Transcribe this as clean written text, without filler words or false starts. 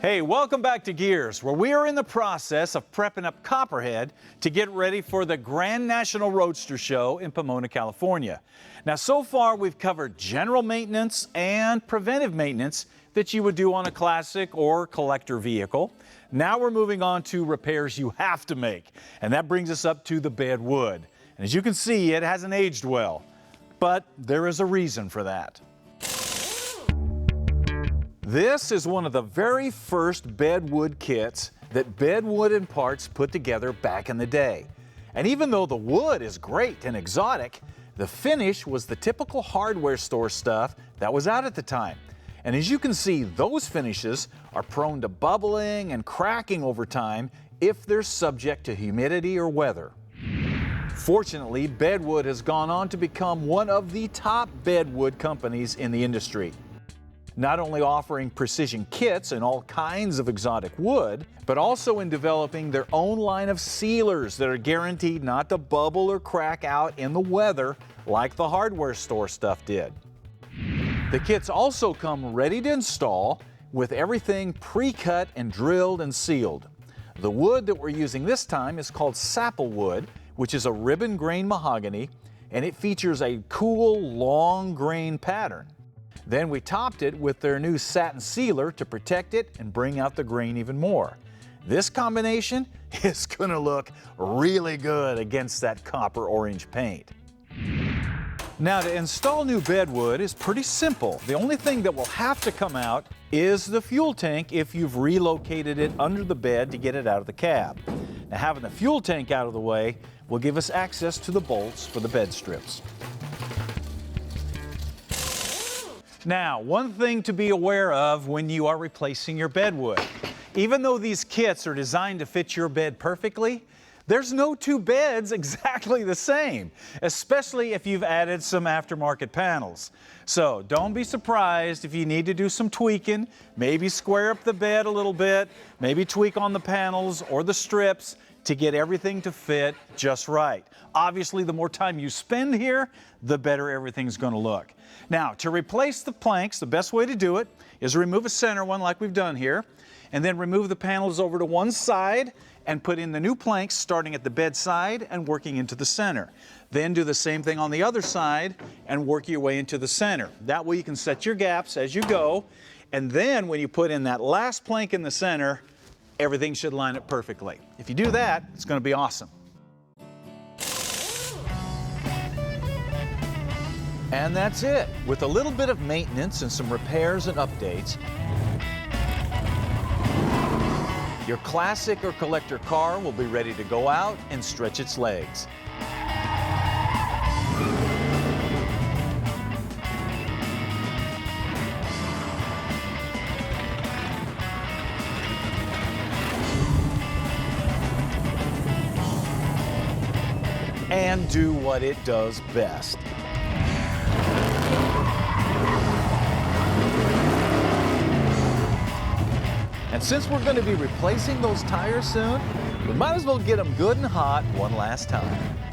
Hey, welcome back to Gears, where we are in the process of prepping up Copperhead to get ready for the Grand National Roadster Show in Pomona, California. Now, so far we've covered general maintenance and preventive maintenance that you would do on a classic or collector vehicle. Now we're moving on to repairs you have to make, and that brings us up to the BedWood. And as you can see, it hasn't aged well, but there is a reason for that. This is one of the very first BedWood kits that BedWood and Parts put together back in the day. And even though the wood is great and exotic, the finish was the typical hardware store stuff that was out at the time. And as you can see, those finishes are prone to bubbling and cracking over time if they're subject to humidity or weather. Fortunately, BedWood has gone on to become one of the top bedwood companies in the industry. Not only offering precision kits in all kinds of exotic wood, but also in developing their own line of sealers that are guaranteed not to bubble or crack out in the weather like the hardware store stuff did. The kits also come ready to install with everything pre-cut and drilled and sealed. The wood that we're using this time is called saplewood, which is a ribbon grain mahogany, and it features a cool long grain pattern. Then we topped it with their new satin sealer to protect it and bring out the grain even more. This combination is going to look really good against that copper orange paint. Now, to install new BedWood is pretty simple. The only thing that will have to come out is the fuel tank if you've relocated it under the bed to get it out of the cab. Now, having the fuel tank out of the way will give us access to the bolts for the bed strips. Now, one thing to be aware of when you are replacing your BedWood. Even though these kits are designed to fit your bed perfectly, there's no two beds exactly the same, especially if you've added some aftermarket panels. So don't be surprised if you need to do some tweaking, maybe square up the bed a little bit, maybe tweak on the panels or the strips to get everything to fit just right. Obviously, the more time you spend here, the better everything's going to look. Now, to replace the planks, the best way to do it is remove a center one like we've done here, and then remove the panels over to one side and put in the new planks starting at the bed side and working into the center. Then do the same thing on the other side and work your way into the center. That way you can set your gaps as you go, and then when you put in that last plank in the center, everything should line up perfectly. If you do that, it's going to be awesome. And that's it. With a little bit of maintenance and some repairs and updates, your classic or collector car will be ready to go out and stretch its legs. And do what it does best. And since we're going to be replacing those tires soon, we might as well get them good and hot one last time.